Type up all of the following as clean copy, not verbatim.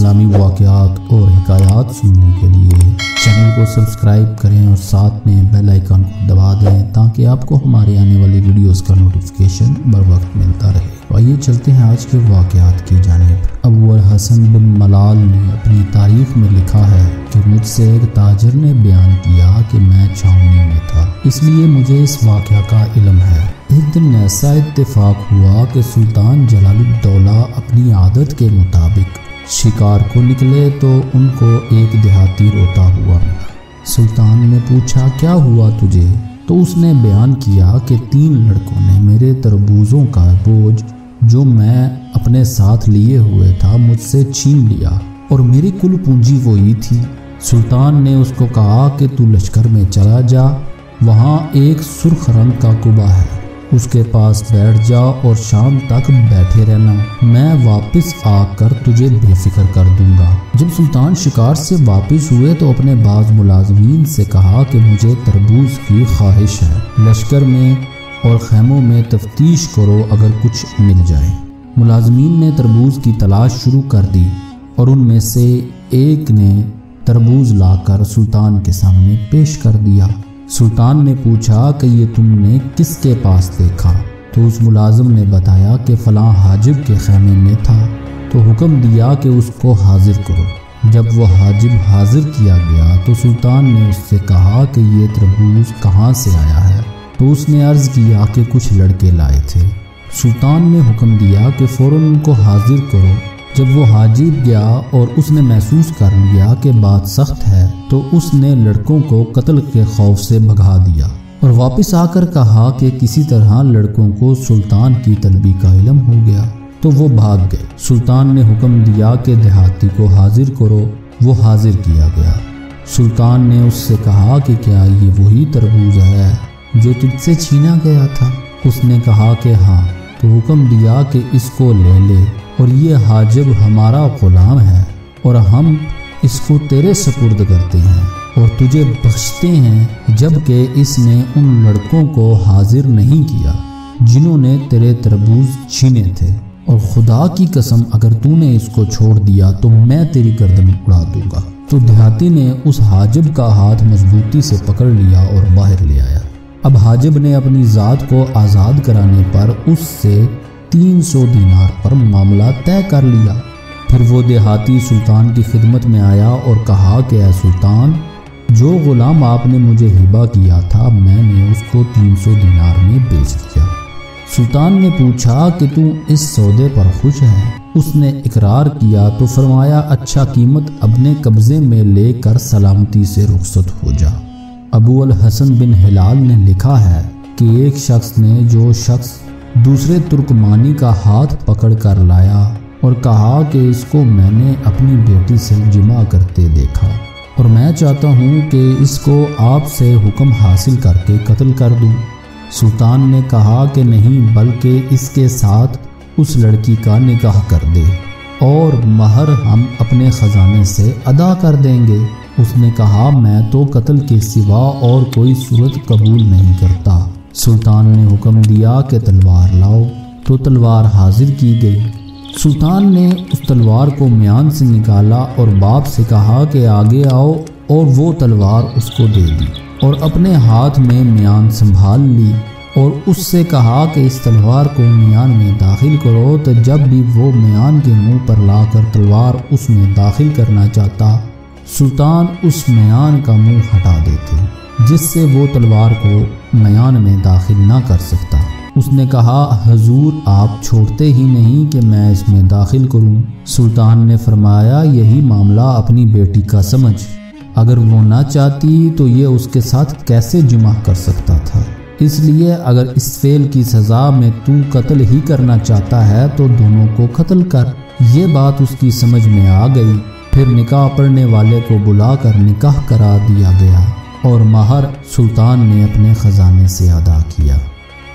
اسلامی واقعات اور حکایات سننے کے لیے چینل کو سبسکرائب کریں اور ساتھ میں بیل آئیکن کو دبا دیں تاکہ آپ کو ہمارے آنے والی ویڈیوز کا نوٹیفیکیشن بر وقت ملتا رہے۔ آئیے چلتے ہیں آج کے واقعات کی جانب۔ ابو الحسن بن ملال نے اپنی تاریخ میں لکھا ہے کہ مجھ سے ایک تاجر نے بیان کیا کہ میں چھاؤنی میں تھا، اس لیے مجھے اس واقعہ کا علم ہے۔ ایک دن ایسا اتفاق ہوا کہ سلطان جلال الدولہ اپنی عادت کے مطابق شکار کو نکلے تو ان کو ایک دیہاتی روتا ہوا ملا۔ سلطان نے پوچھا کیا ہوا تجھے؟ تو اس نے بیان کیا کہ 3 لڑکوں نے میرے تربوزوں کا بوجھ جو میں اپنے ساتھ لیے ہوئے تھا مجھ سے چھین لیا اور میری کل پونجی وہی تھی۔ سلطان نے اس کو کہا کہ تو لشکر میں چلا جا، وہاں ایک سرخ رنگ کا کبا ہے، اس کے پاس بیٹھ جا اور شام تک بیٹھے رہنا، میں واپس آ کر تجھے بے فکر کر دوں گا۔ جب سلطان شکار سے واپس ہوئے تو اپنے بعض ملازمین سے کہا کہ مجھے تربوز کی خواہش ہے، لشکر میں اور خیموں میں تفتیش کرو اگر کچھ مل جائے۔ ملازمین نے تربوز کی تلاش شروع کر دی اور ان میں سے ایک نے تربوز لا کر سلطان کے سامنے پیش کر دیا۔ سلطان نے پوچھا کہ یہ تم نے کس کے پاس دیکھا؟ تو اس ملازم نے بتایا کہ فلاں حاجب کے خیمے میں تھا، تو حکم دیا کہ اس کو حاضر کرو۔ جب وہ حاجب حاضر کیا گیا تو سلطان نے اس سے کہا کہ یہ تربوز کہاں سے آیا ہے؟ تو اس نے عرض کیا کہ کچھ لڑکے لائے تھے۔ سلطان نے حکم دیا کہ فوراً ان کو حاضر کرو۔ جب وہ حاجب گیا اور اس نے محسوس کر لیا کہ بات سخت ہے تو اس نے لڑکوں کو قتل کے خوف سے بھگا دیا اور واپس آ کر کہا کہ کسی طرح لڑکوں کو سلطان کی طلبی کا علم ہو گیا، تو وہ بھاگ گئے۔ سلطان نے حکم دیا کہ دیہاتی کو حاضر کرو، وہ حاضر کیا گیا۔ سلطان نے اس سے کہا کہ کیا یہ وہی تربوز ہے جو تجھ سے چھینا گیا تھا؟ اس نے کہا کہ ہاں۔ تو حکم دیا کہ اس کو لے لے، اور یہ حاجب ہمارا غلام ہے اور ہم اس کو تیرے سپرد کرتے ہیں اور تجھے بخشتے ہیں، جبکہ اس نے ان لڑکوں کو حاضر نہیں کیا جنہوں نے تیرے تربوز چھینے تھے، اور خدا کی قسم اگر تو نے اس کو چھوڑ دیا تو میں تیری گردن اڑا دوں گا۔ تو دیہاتی نے اس حاجب کا ہاتھ مضبوطی سے پکڑ لیا اور باہر لے آیا۔ اب حاجب نے اپنی ذات کو آزاد کرانے پر اس سے 300 دینار پر معاملہ طے کر لیا۔ پھر وہ دیہاتی سلطان کی خدمت میں آیا اور کہا کہ اے سلطان، جو غلام آپ نے مجھے ہبہ کیا تھا میں نے اس کو 300 دینار میں بیچ دیا۔ سلطان نے پوچھا کہ تو اس سودے پر خوش ہے؟ اس نے اقرار کیا تو فرمایا اچھا، قیمت اپنے قبضے میں لے کر سلامتی سے رخصت ہو جا۔ ابو الحسن بن ہلال نے لکھا ہے کہ ایک شخص نے جو شخص دوسرے ترکمانی کا ہاتھ پکڑ کر لایا اور کہا کہ اس کو میں نے اپنی بیٹی سے جمع کرتے دیکھا اور میں چاہتا ہوں کہ اس کو آپ سے حکم حاصل کر کے قتل کر دوں۔ سلطان نے کہا کہ نہیں، بلکہ اس کے ساتھ اس لڑکی کا نکاح کر دے اور مہر ہم اپنے خزانے سے ادا کر دیں گے۔ اس نے کہا میں تو قتل کے سوا اور کوئی صورت قبول نہیں کرتا۔ سلطان نے حکم دیا کہ تلوار لاؤ، تو تلوار حاضر کی گئی۔ سلطان نے اس تلوار کو میان سے نکالا اور باپ سے کہا کہ آگے آؤ، اور وہ تلوار اس کو دے دی اور اپنے ہاتھ میں میان سنبھال لی اور اس سے کہا کہ اس تلوار کو میان میں داخل کرو۔ تو جب بھی وہ میان کے منہ پر لا کر تلوار اس میں داخل کرنا چاہتا، سلطان اس میان کا منہ ہٹا دیتے جس سے وہ تلوار کو میان میں داخل نہ کر سکتا۔ اس نے کہا حضور آپ چھوڑتے ہی نہیں کہ میں اس میں داخل کروں۔ سلطان نے فرمایا یہی معاملہ اپنی بیٹی کا سمجھ، اگر وہ نہ چاہتی تو یہ اس کے ساتھ کیسے جمع کر سکتا تھا؟ اس لیے اگر اس فعل کی سزا میں تو قتل ہی کرنا چاہتا ہے تو دونوں کو قتل کر۔ یہ بات اس کی سمجھ میں آ گئی۔ پھر نکاح پڑھنے والے کو بلا کر نکاح کرا دیا گیا اور مہر سلطان نے اپنے خزانے سے ادا کیا۔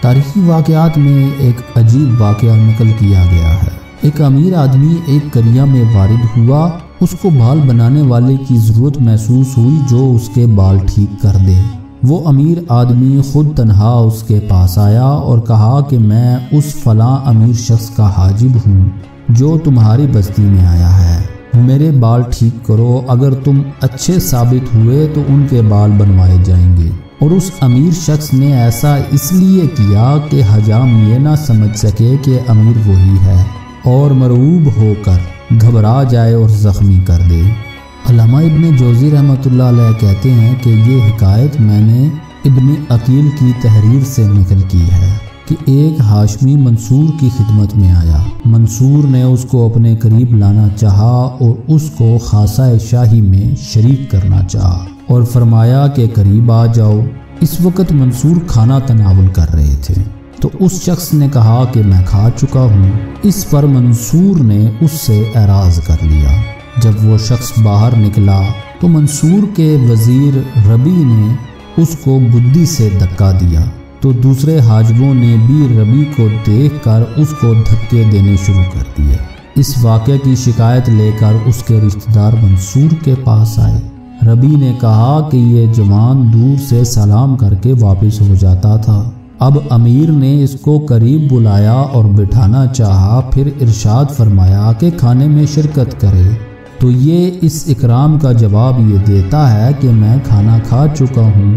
تاریخی واقعات میں ایک عجیب واقعہ نقل کیا گیا ہے۔ ایک امیر آدمی ایک قریہ میں وارد ہوا، اس کو بال بنانے والے کی ضرورت محسوس ہوئی جو اس کے بال ٹھیک کر دے۔ وہ امیر آدمی خود تنہا اس کے پاس آیا اور کہا کہ میں اس فلاں امیر شخص کا حاجب ہوں جو تمہاری بستی میں آیا ہے۔ میرے بال ٹھیک کرو، اگر تم اچھے ثابت ہوئے تو ان کے بال بنوائے جائیں گے۔ اور اس امیر شخص نے ایسا اس لیے کیا کہ حجام یہ نہ سمجھ سکے کہ امیر وہی ہے اور مرعوب ہو کر گھبرا جائے اور زخمی کر دے۔ علامہ ابن جوزی رحمۃ اللہ علیہ کہتے ہیں کہ یہ حکایت میں نے ابن عقیل کی تحریر سے نقل کی ہے کہ ایک ہاشمی منصور کی خدمت میں آیا۔ منصور نے اس کو اپنے قریب لانا چاہا اور اس کو خاصہ شاہی میں شریک کرنا چاہا اور فرمایا کہ قریب آ جاؤ۔ اس وقت منصور کھانا تناول کر رہے تھے تو اس شخص نے کہا کہ میں کھا چکا ہوں۔ اس پر منصور نے اس سے اعراض کر لیا۔ جب وہ شخص باہر نکلا تو منصور کے وزیر ربی نے اس کو گدی سے دھکا دیا تو دوسرے حاجبوں نے بھی ربی کو دیکھ کر اس کو دھکے دینے شروع کر دیے۔ اس واقعے کی شکایت لے کر اس کے رشتہ دار منصور کے پاس آئے۔ ربی نے کہا کہ یہ جوان دور سے سلام کر کے واپس ہو جاتا تھا، اب امیر نے اس کو قریب بلایا اور بٹھانا چاہا، پھر ارشاد فرمایا کہ کھانے میں شرکت کرے تو یہ اس اکرام کا جواب یہ دیتا ہے کہ میں کھانا کھا چکا ہوں،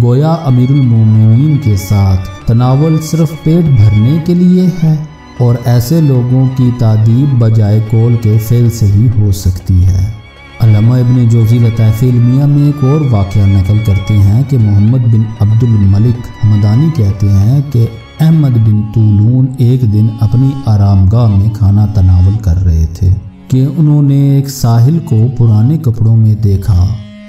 گویا امیر المومنین کے ساتھ تناول صرف پیٹ بھرنے کے لیے ہے، اور ایسے لوگوں کی تعدیب بجائے قول کے فعل سے ہی ہو سکتی ہے۔ علامہ ابن جوزی لطائف علمیہ میں ایک اور واقعہ نقل کرتے ہیں کہ محمد بن عبد الملک حمدانی کہتے ہیں کہ احمد بن طولون ایک دن اپنی آرام گاہ میں کھانا تناول کر رہے تھے کہ انہوں نے ایک ساحل کو پرانے کپڑوں میں دیکھا،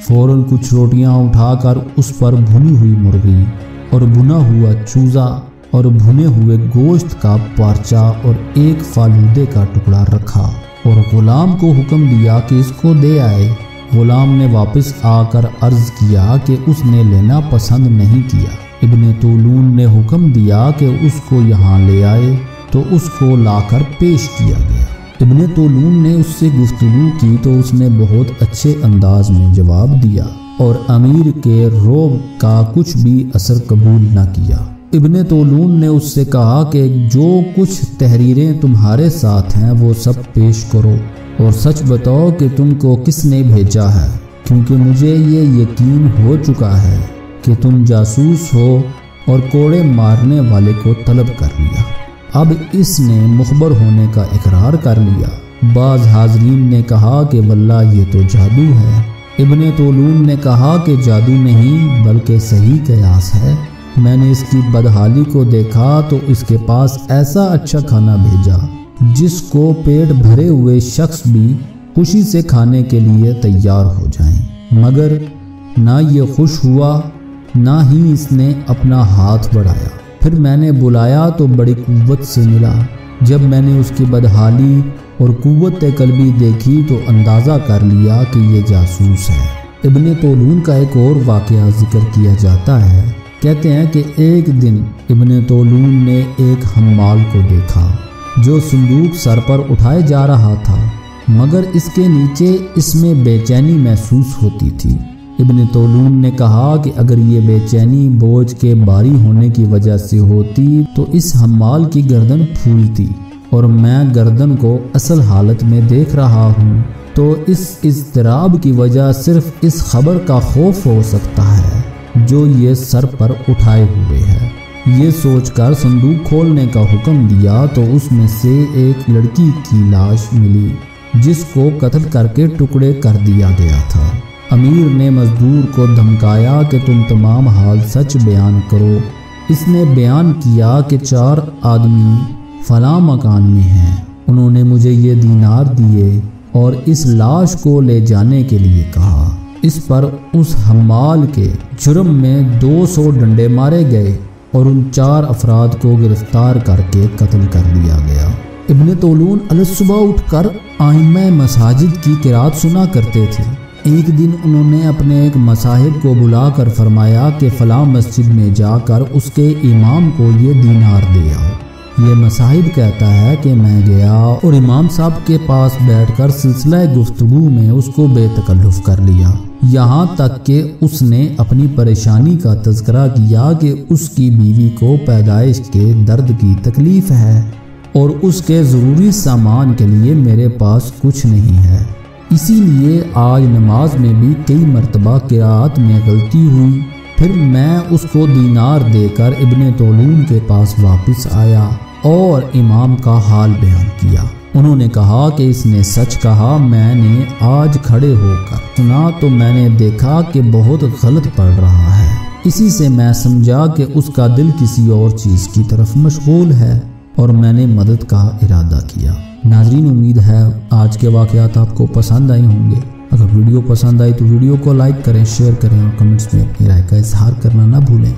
فوراً کچھ روٹیاں اٹھا کر اس پر بھنی ہوئی مرغی اور بھنا ہوا چوزا اور بھنے ہوئے گوشت کا پارچہ اور ایک فالودے کا ٹکڑا رکھا اور غلام کو حکم دیا کہ اس کو دے آئے۔ غلام نے واپس آ کر عرض کیا کہ اس نے لینا پسند نہیں کیا۔ ابن طولون نے حکم دیا کہ اس کو یہاں لے آئے تو اس کو لا کر پیش کیا گیا۔ ابن طولون نے اس سے گفتگو کی تو اس نے بہت اچھے انداز میں جواب دیا اور امیر کے رعب کا کچھ بھی اثر قبول نہ کیا۔ ابن طولون نے اس سے کہا کہ جو کچھ تحریریں تمہارے ساتھ ہیں وہ سب پیش کرو اور سچ بتاؤ کہ تم کو کس نے بھیجا ہے، کیونکہ مجھے یہ یقین ہو چکا ہے کہ تم جاسوس ہو اور کوڑے مارنے والے کو طلب کر لیا۔ اب اس نے مخبر ہونے کا اقرار کر لیا۔ بعض حاضرین نے کہا کہ واللہ یہ تو جادو ہے۔ ابن طولون نے کہا کہ جادو نہیں بلکہ صحیح قیاس ہے، میں نے اس کی بدحالی کو دیکھا تو اس کے پاس ایسا اچھا کھانا بھیجا جس کو پیٹ بھرے ہوئے شخص بھی خوشی سے کھانے کے لیے تیار ہو جائیں، مگر نہ یہ خوش ہوا نہ ہی اس نے اپنا ہاتھ بڑھایا۔ پھر میں نے بلایا تو بڑی قوت سے ملا۔ جب میں نے اس کی بدحالی اور قوت قلبی دیکھی تو اندازہ کر لیا کہ یہ جاسوس ہے۔ ابن طولون کا ایک اور واقعہ ذکر کیا جاتا ہے۔ کہتے ہیں کہ ایک دن ابن طولون نے ایک حمال کو دیکھا جو صندوق سر پر اٹھائے جا رہا تھا، مگر اس کے نیچے اس میں بے چینی محسوس ہوتی تھی۔ ابن طولون نے کہا کہ اگر یہ بے چینی بوجھ کے بھاری ہونے کی وجہ سے ہوتی تو اس حمال کی گردن پھولتی، اور میں گردن کو اصل حالت میں دیکھ رہا ہوں تو اس اضطراب کی وجہ صرف اس خبر کا خوف ہو سکتا ہے جو یہ سر پر اٹھائے ہوئے ہے۔ یہ سوچ کر صندوق کھولنے کا حکم دیا تو اس میں سے ایک لڑکی کی لاش ملی جس کو قتل کر کے ٹکڑے کر دیا گیا تھا۔ امیر نے مزدور کو دھمکایا کہ تم تمام حال سچ بیان کرو۔ اس نے بیان کیا کہ 4 آدمی فلاں مکان میں ہیں، انہوں نے مجھے یہ دینار دیے اور اس لاش کو لے جانے کے لیے کہا۔ اس پر اس حمال کے جرم میں 200 ڈنڈے مارے گئے اور ان 4 افراد کو گرفتار کر کے قتل کر دیا گیا۔ ابن طولون الصبح اٹھ کر آئمہ مساجد کی قرات سنا کرتے تھے۔ ایک دن انہوں نے اپنے ایک مصاحب کو بلا کر فرمایا کہ فلاں مسجد میں جا کر اس کے امام کو یہ دینار دے آؤ۔ یہ مصاحب کہتا ہے کہ میں گیا اور امام صاحب کے پاس بیٹھ کر سلسلہ گفتگو میں اس کو بے تکلف کر لیا، یہاں تک کہ اس نے اپنی پریشانی کا تذکرہ کیا کہ اس کی بیوی کو پیدائش کے درد کی تکلیف ہے اور اس کے ضروری سامان کے لیے میرے پاس کچھ نہیں ہے۔ اسی لیے آج نماز میں بھی کئی مرتبہ قرات میں غلطی ہوئی۔ پھر میں اس کو دینار دے کر ابن طولون کے پاس واپس آیا اور امام کا حال بیان کیا۔ انہوں نے کہا کہ اس نے سچ کہا، میں نے آج کھڑے ہو کر سنا تو میں نے دیکھا کہ بہت غلط پڑھ رہا ہے۔ اسی سے میں سمجھا کہ اس کا دل کسی اور چیز کی طرف مشغول ہے اور میں نے مدد کا ارادہ کیا۔ ناظرین، امید ہے آج کے واقعات آپ کو پسند آئے ہوں گے۔ اگر ویڈیو پسند آئی تو ویڈیو کو لائک کریں، شیئر کریں اور کمنٹس میں اپنی رائے کا اظہار کرنا نہ بھولیں۔